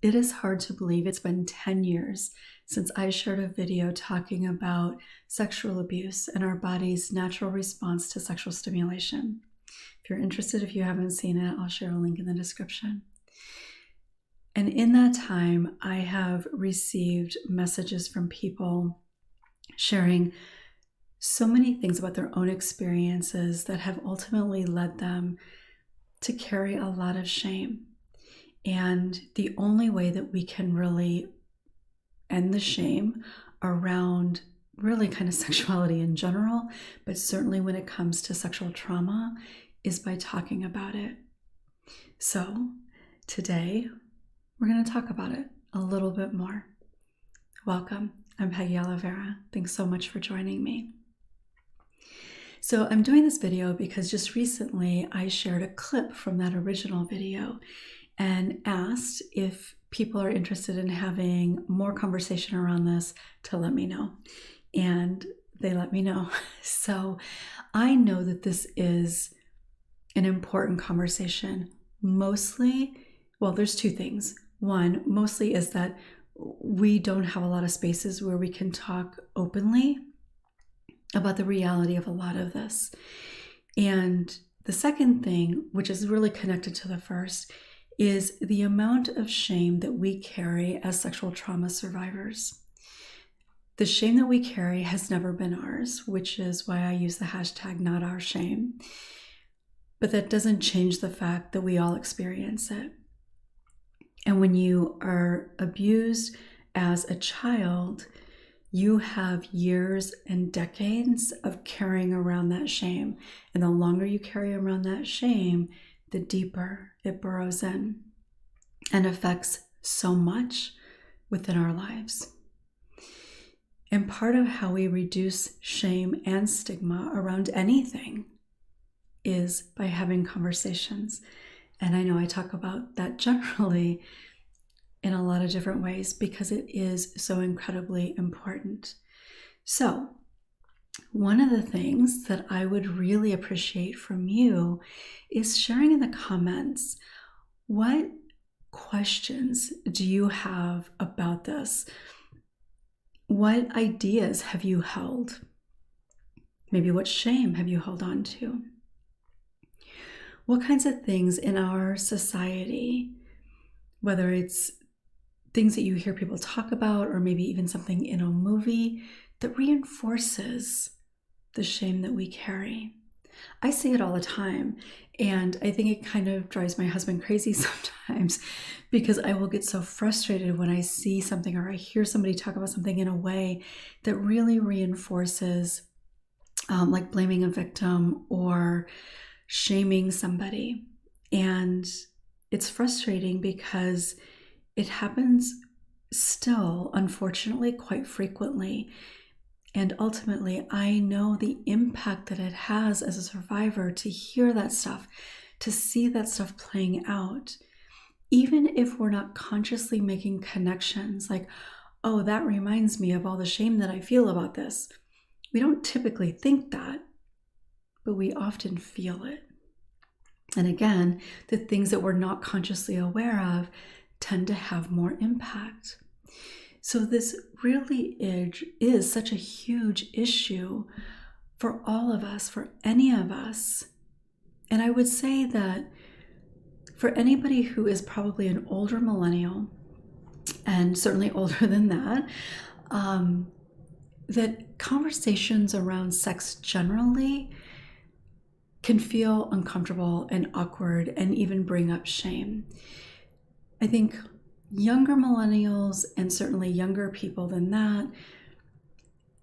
It is hard to believe it's been 10 years since I shared a video talking about sexual abuse and our body's natural response to sexual stimulation. If you're interested, if you haven't seen it, I'll share a link in the description. And in that time, I have received messages from people sharing so many things about their own experiences that have ultimately led them to carry a lot of shame. And the only way that we can really end the shame around really kind of sexuality in general, but certainly when it comes to sexual trauma, is by talking about it. So today, we're going to talk about it a little bit more. Welcome. I'm Peggy Oliveira. Thanks so much for joining me. So I'm doing this video because just recently I shared a clip from that original video and asked if people are interested in having more conversation around this to let me know. And they let me know. So I know that this is an important conversation. Mostly, well, there's two things. One, mostly is that we don't have a lot of spaces where we can talk openly about the reality of a lot of this. And the second thing, which is really connected to the first, is the amount of shame that we carry as sexual trauma survivors. The shame that we carry has never been ours, which is why I use the hashtag #NotOurShame. But that doesn't change the fact that we all experience it. And when you are abused as a child, you have years and decades of carrying around that shame. And the longer you carry around that shame, the deeper it burrows in and affects so much within our lives. And part of how we reduce shame and stigma around anything is by having conversations. And I know I talk about that generally in a lot of different ways because it is so incredibly important. So, one of the things that I would really appreciate from you is sharing in the comments, what questions do you have about this? What ideas have you held? Maybe what shame have you held on to? What kinds of things in our society, whether it's things that you hear people talk about or maybe even something in a movie that reinforces the shame that we carry. I see it all the time, and I think it kind of drives my husband crazy sometimes because I will get so frustrated when I see something or I hear somebody talk about something in a way that really reinforces like blaming a victim or shaming somebody. And it's frustrating because it happens still, unfortunately, quite frequently. And ultimately, I know the impact that it has as a survivor to hear that stuff, to see that stuff playing out. Even if we're not consciously making connections like, oh, that reminds me of all the shame that I feel about this. We don't typically think that, but we often feel it. And again, the things that we're not consciously aware of tend to have more impact. So this really is such a huge issue for all of us, for any of us. And I would say that for anybody who is probably an older millennial, and certainly older than that, that conversations around sex generally can feel uncomfortable and awkward and even bring up shame. I think younger millennials and certainly younger people than that,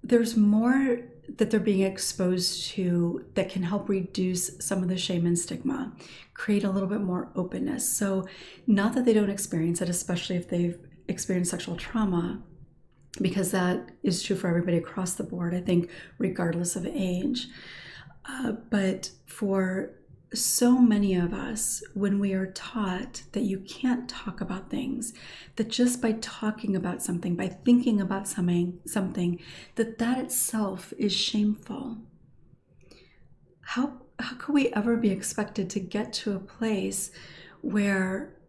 there's more that they're being exposed to that can help reduce some of the shame and stigma, create a little bit more openness. So not that they don't experience it, especially if they've experienced sexual trauma, because that is true for everybody across the board, I think, regardless of age. But for so many of us, when we are taught that you can't talk about things, that just by talking about something, by thinking about something, that itself is shameful. How could we ever be expected to get to a place where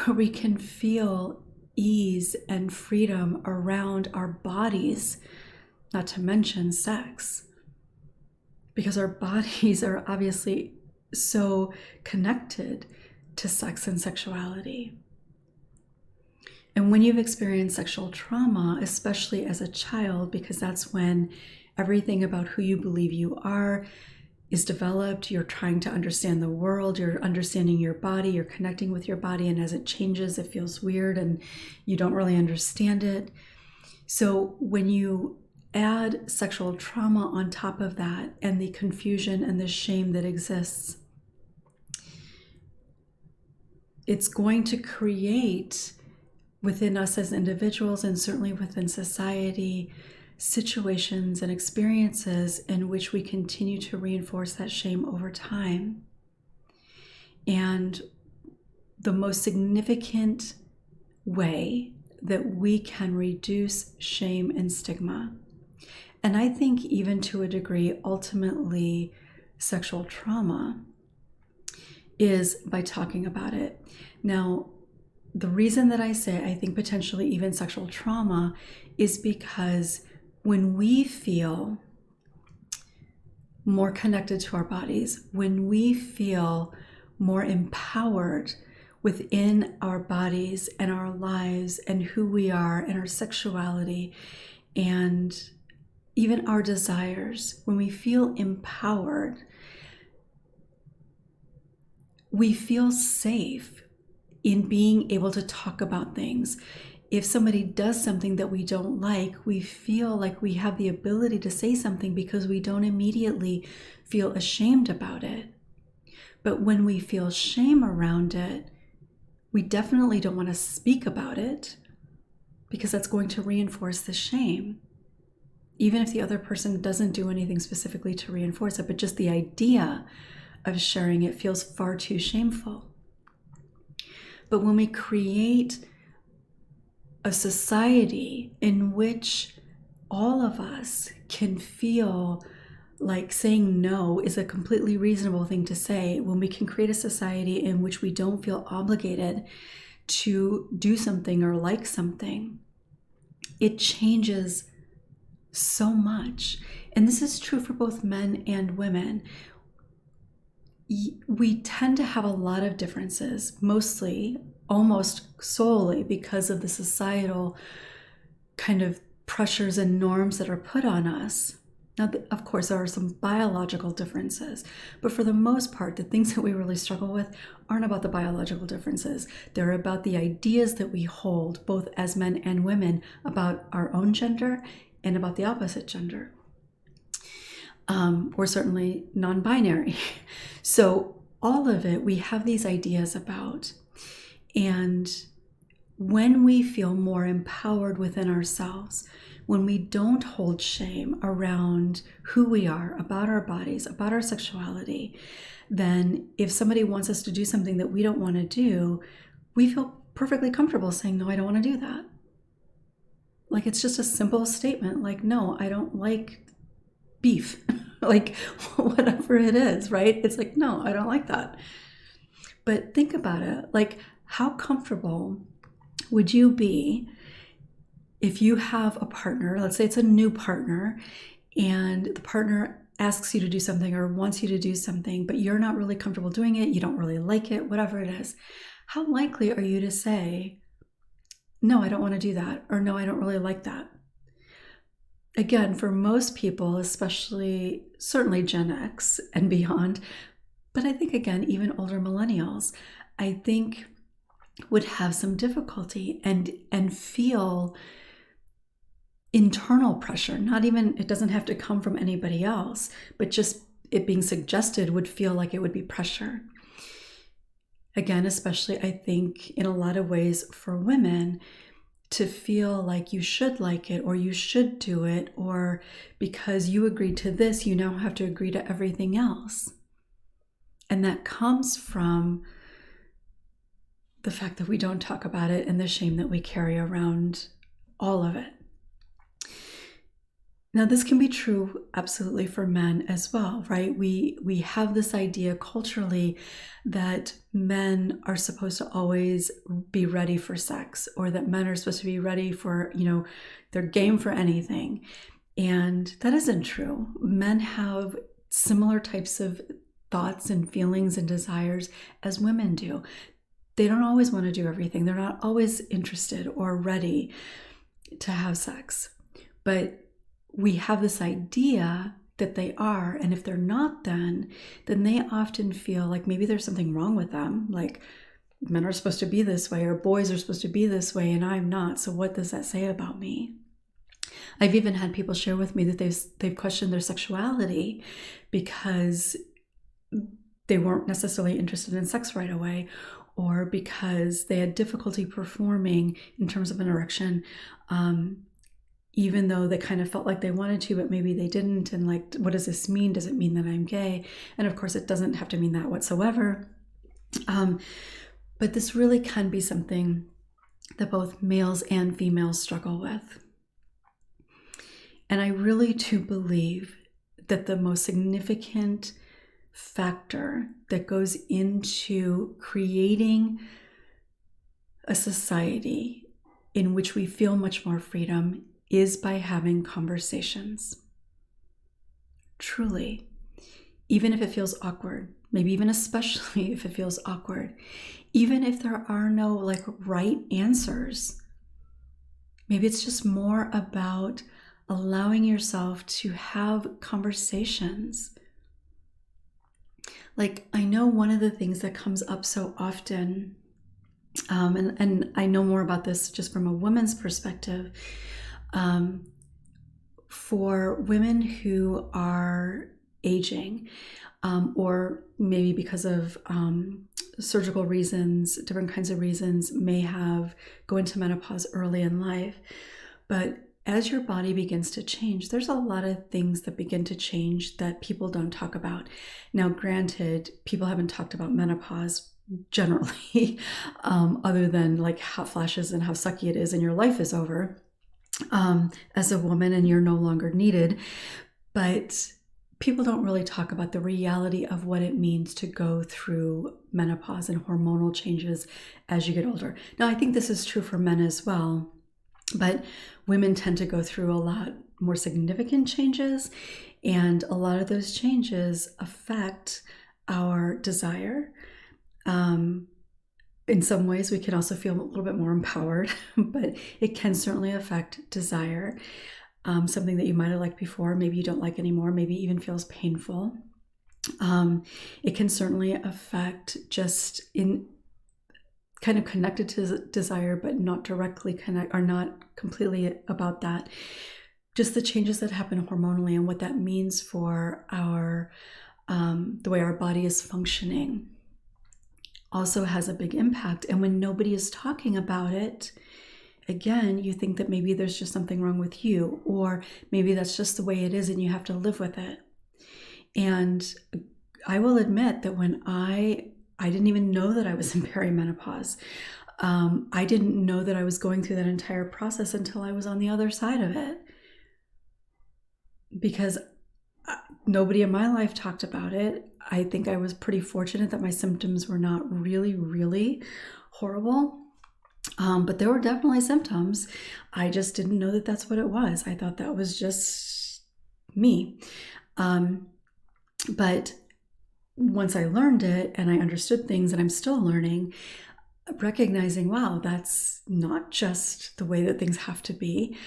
where we can feel ease and freedom around our bodies, not to mention sex, because our bodies are obviously so connected to sex and sexuality. And when you've experienced sexual trauma, especially as a child, because that's when everything about who you believe you are is developed, you're trying to understand the world, you're understanding your body, you're connecting with your body, and as it changes, it feels weird and you don't really understand it. So when you add sexual trauma on top of that and the confusion and the shame that exists, it's going to create within us as individuals, and certainly within society, situations and experiences in which we continue to reinforce that shame over time. And the most significant way that we can reduce shame and stigma, and I think even to a degree, ultimately sexual trauma, is by talking about it. Now, the reason that I say I think potentially even sexual trauma is because when we feel more connected to our bodies, when we feel more empowered within our bodies and our lives and who we are and our sexuality and even our desires, when we feel empowered, we feel safe in being able to talk about things. If somebody does something that we don't like, we feel like we have the ability to say something because we don't immediately feel ashamed about it. But when we feel shame around it, we definitely don't want to speak about it because that's going to reinforce the shame. Even if the other person doesn't do anything specifically to reinforce it, but just the idea of sharing it feels far too shameful. But when we create a society in which all of us can feel like saying no is a completely reasonable thing to say, when we can create a society in which we don't feel obligated to do something or like something, it changes so much. And this is true for both men and women. We tend to have a lot of differences, mostly, almost solely because of the societal kind of pressures and norms that are put on us. Now, of course, there are some biological differences, but for the most part, the things that we really struggle with aren't about the biological differences. They're about the ideas that we hold, both as men and women, about our own gender and about the opposite gender. Or certainly non-binary. So all of it, we have these ideas about. And when we feel more empowered within ourselves, when we don't hold shame around who we are, about our bodies, about our sexuality, then if somebody wants us to do something that we don't want to do, we feel perfectly comfortable saying, no, I don't want to do that. Like, it's just a simple statement, like, no, I don't like beef, like whatever it is, right? It's like, no, I don't like that. But think about it, like, how comfortable would you be if you have a partner, let's say it's a new partner, and the partner asks you to do something or wants you to do something, but you're not really comfortable doing it, you don't really like it, whatever it is. How likely are you to say, no, I don't want to do that, or no, I don't really like that? Again, for most people, especially certainly Gen X and beyond, but I think again, even older millennials, I think would have some difficulty and feel internal pressure. Not even, it doesn't have to come from anybody else, but just it being suggested would feel like it would be pressure. Again, especially I think in a lot of ways for women, to feel like you should like it or you should do it, or because you agreed to this, you now have to agree to everything else. And that comes from the fact that we don't talk about it and the shame that we carry around all of it. Now, this can be true absolutely for men as well, right? We have this idea culturally that men are supposed to always be ready for sex, or that men are supposed to be ready for, they're game for anything. And that isn't true. Men have similar types of thoughts and feelings and desires as women do. They don't always want to do everything. They're not always interested or ready to have sex. But we have this idea that they are, and if they're not, then they often feel like maybe there's something wrong with them, like men are supposed to be this way or boys are supposed to be this way and I'm not, so what does that say about me? I've even had people share with me that they've questioned their sexuality because they weren't necessarily interested in sex right away, or because they had difficulty performing in terms of an erection, even though they kind of felt like they wanted to, but maybe they didn't. And like, what does this mean? Does it mean that I'm gay? And of course, it doesn't have to mean that whatsoever. But this really can be something that both males and females struggle with. And I really do believe that the most significant factor that goes into creating a society in which we feel much more freedom is by having conversations. Truly. Even if it feels awkward, maybe even especially if it feels awkward, even if there are no like right answers, maybe it's just more about allowing yourself to have conversations. Like, I know one of the things that comes up so often, and I know more about this just from a woman's perspective, for women who are aging, or maybe because of surgical reasons, different kinds of reasons, may go into menopause early in life. But as your body begins to change, there's a lot of things that begin to change that people don't talk about. Now, granted, people haven't talked about menopause generally, other than like hot flashes and how sucky it is and your life is over as a woman and you're no longer needed. But people don't really talk about the reality of what it means to go through menopause and hormonal changes as you get older. Now, I think this is true for men as well, but women tend to go through a lot more significant changes, and a lot of those changes affect our desire. In some ways, we can also feel a little bit more empowered, but it can certainly affect desire. Something that you might have liked before, maybe you don't like anymore, maybe even feels painful. It can certainly affect just in kind of connected to desire, but not directly connect, or not completely about that. Just the changes that happen hormonally and what that means for our the way our body is functioning also has a big impact. And when nobody is talking about it, again, you think that maybe there's just something wrong with you, or maybe that's just the way it is and you have to live with it. And I will admit that when I didn't even know that I was in perimenopause. I didn't know that I was going through that entire process until I was on the other side of it, because nobody in my life talked about it. I think I was pretty fortunate that my symptoms were not really, really horrible. But there were definitely symptoms. I just didn't know that that's what it was. I thought that was just me. But once I learned it and I understood things, and I'm still learning, recognizing, wow, that's not just the way that things have to be.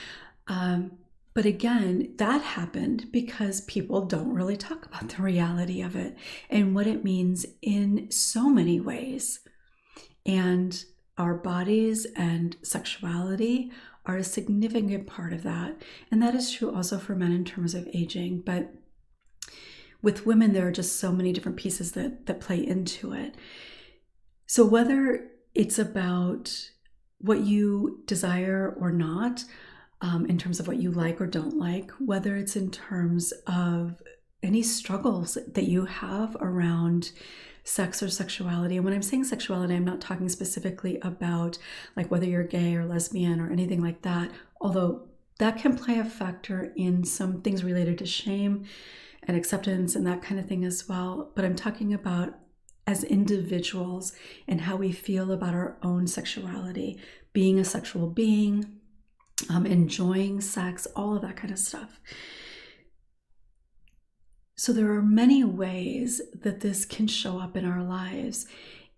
But again, that happened because people don't really talk about the reality of it and what it means in so many ways. And our bodies and sexuality are a significant part of that. And that is true also for men in terms of aging. But with women, there are just so many different pieces that play into it. So whether it's about what you desire or not, in terms of what you like or don't like, whether it's in terms of any struggles that you have around sex or sexuality. And when I'm saying sexuality, I'm not talking specifically about like whether you're gay or lesbian or anything like that, although that can play a factor in some things related to shame and acceptance and that kind of thing as well. But I'm talking about as individuals and how we feel about our own sexuality, being a sexual being, enjoying sex, all of that kind of stuff. So there are many ways that this can show up in our lives.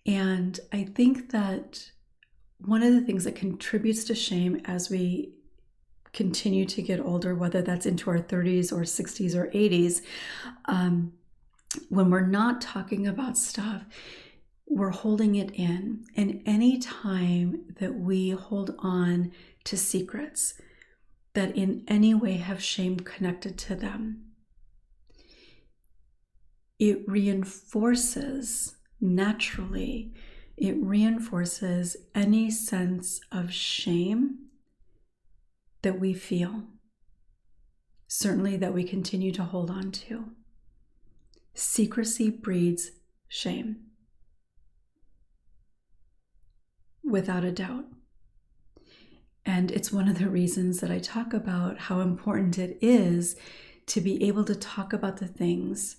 And I think that one of the things that contributes to shame as we continue to get older, whether that's into our 30s or 60s or 80s, when we're not talking about stuff, we're holding it in. And any time that we hold on to secrets that in any way have shame connected to them, it reinforces naturally, it reinforces any sense of shame that we feel, certainly that we continue to hold on to. Secrecy breeds shame, without a doubt. And it's one of the reasons that I talk about how important it is to be able to talk about the things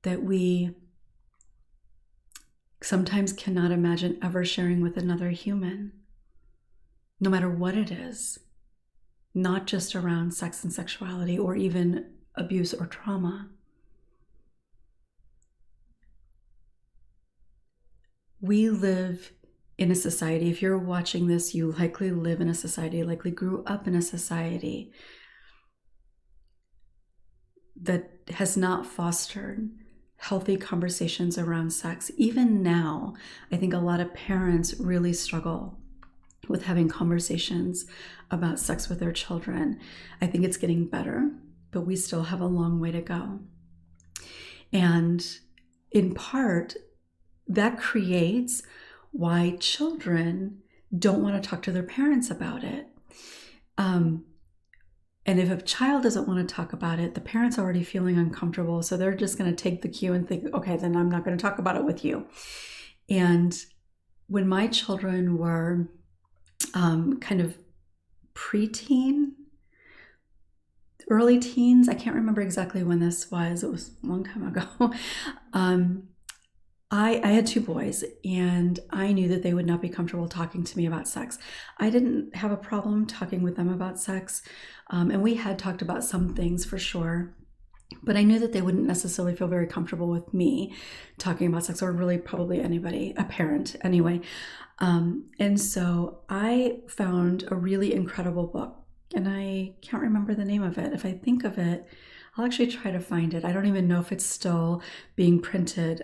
that we sometimes cannot imagine ever sharing with another human, no matter what it is, not just around sex and sexuality or even abuse or trauma. We live in a society, if you're watching this, you likely live in a society, likely grew up in a society that has not fostered healthy conversations around sex. Even now, I think a lot of parents really struggle with having conversations about sex with their children. I think it's getting better, but we still have a long way to go. And in part, that creates why children don't want to talk to their parents about it. And if a child doesn't want to talk about it, the parent's already feeling uncomfortable. So they're just going to take the cue and think, okay, then I'm not going to talk about it with you. And when my children were kind of preteen, early teens, I can't remember exactly when this was. It was a long time ago. I had two boys, and I knew that they would not be comfortable talking to me about sex. I didn't have a problem talking with them about sex, and we had talked about some things for sure, but I knew that they wouldn't necessarily feel very comfortable with me talking about sex, or really probably anybody, a parent anyway. And so I found a really incredible book, and I can't remember the name of it. If I think of it, I'll actually try to find it. I don't even know if it's still being printed.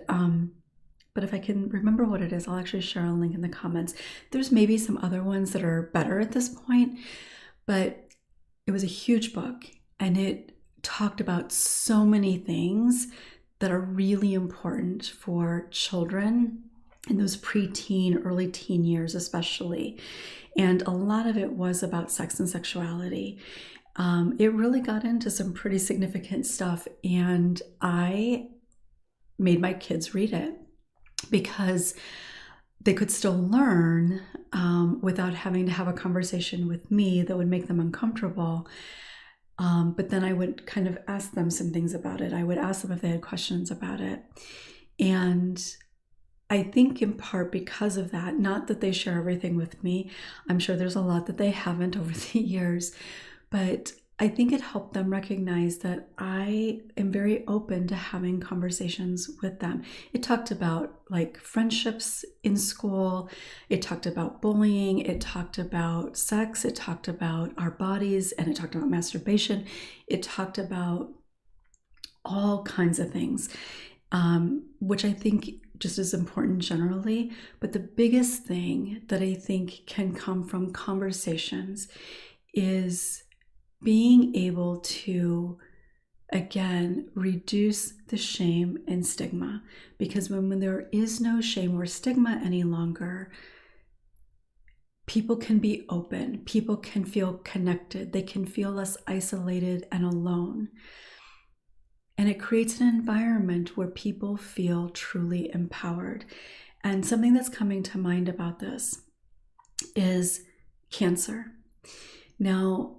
But if I can remember what it is, I'll actually share a link in the comments. There's maybe some other ones that are better at this point, but it was a huge book, and it talked about so many things that are really important for children in those preteen, early teen years especially. And a lot of it was about sex and sexuality. It really got into some pretty significant stuff, and I made my kids read it, because they could still learn without having to have a conversation with me that would make them uncomfortable. But then I would kind of ask them some things about it. I would ask them if they had questions about it. And I think in part because of that, not that they share everything with me. I'm sure there's a lot that they haven't over the years, but I think it helped them recognize that I am very open to having conversations with them. It talked about like friendships in school. It talked about bullying. It talked about sex. It talked about our bodies, and it talked about masturbation. It talked about all kinds of things, which I think just is important generally. But the biggest thing that I think can come from conversations is being able to, again, reduce the shame and stigma. Because when there is no shame or stigma any longer, people can be open, people can feel connected, they can feel less isolated and alone. And it creates an environment where people feel truly empowered. And something that's coming to mind about this is cancer. Now,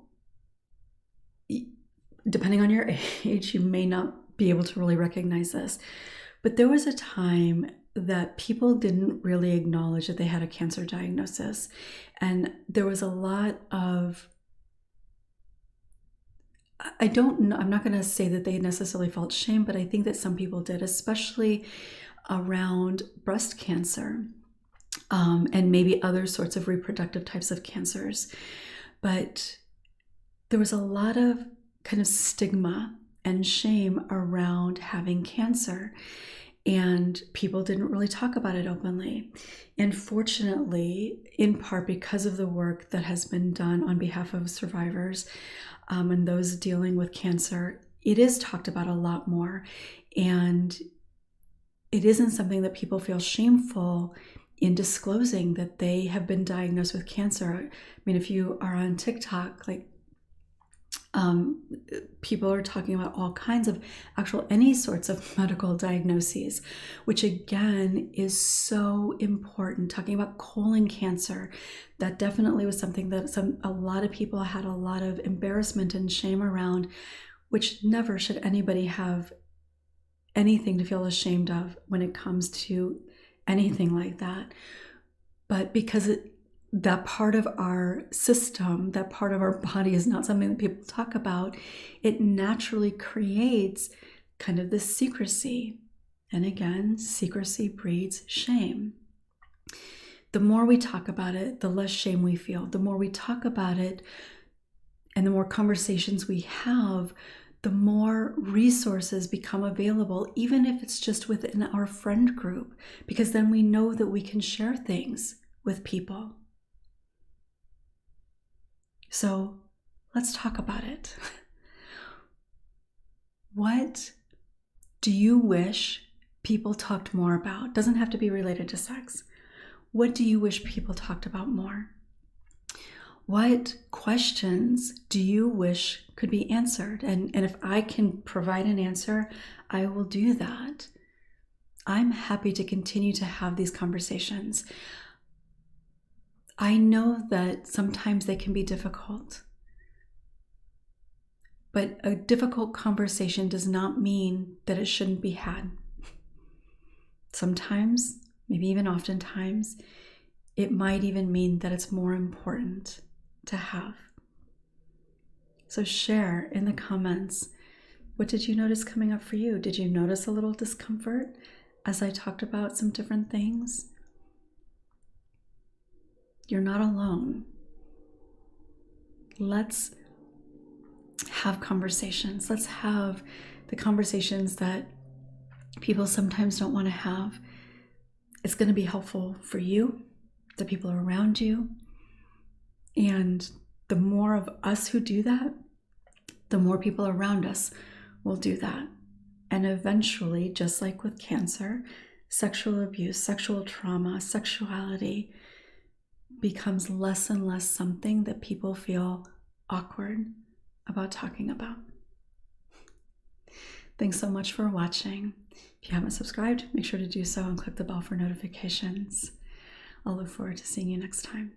depending on your age, you may not be able to really recognize this, but there was a time that people didn't really acknowledge that they had a cancer diagnosis. And there was a lot of, I don't know, I'm not going to say that they necessarily felt shame, but I think that some people did, especially around breast cancer, and maybe other sorts of reproductive types of cancers. But there was a lot of kind of stigma and shame around having cancer, and people didn't really talk about it openly. And fortunately, in part because of the work that has been done on behalf of survivors and those dealing with cancer, it is talked about a lot more. And it isn't something that people feel shameful in disclosing that they have been diagnosed with cancer. I mean, if you are on TikTok, like people are talking about all kinds of any sorts of medical diagnoses, which again is so important. Talking about colon cancer, that definitely was something that a lot of people had a lot of embarrassment and shame around, which never should anybody have anything to feel ashamed of when it comes to anything like that. But because that part of our system, that part of our body is not something that people talk about, it naturally creates kind of this secrecy. And again, secrecy breeds shame. The more we talk about it, the less shame we feel. The more we talk about it and the more conversations we have, the more resources become available, even if it's just within our friend group, because then we know that we can share things with people. So let's talk about it. What do you wish people talked more about? Doesn't have to be related to sex. What do you wish people talked about more? What questions do you wish could be answered? And if I can provide an answer, I will do that. I'm happy to continue to have these conversations. I know that sometimes they can be difficult, but a difficult conversation does not mean that it shouldn't be had. Sometimes, maybe even oftentimes, it might even mean that it's more important to have. So share in the comments, what did you notice coming up for you? Did you notice a little discomfort as I talked about some different things? You're not alone. Let's have conversations. Let's have the conversations that people sometimes don't want to have. It's going to be helpful for you, the people around you. And the more of us who do that, the more people around us will do that. And eventually, just like with cancer, sexual abuse, sexual trauma, sexuality becomes less and less something that people feel awkward about talking about. Thanks so much for watching. If you haven't subscribed, make sure to do so and click the bell for notifications. I'll look forward to seeing you next time.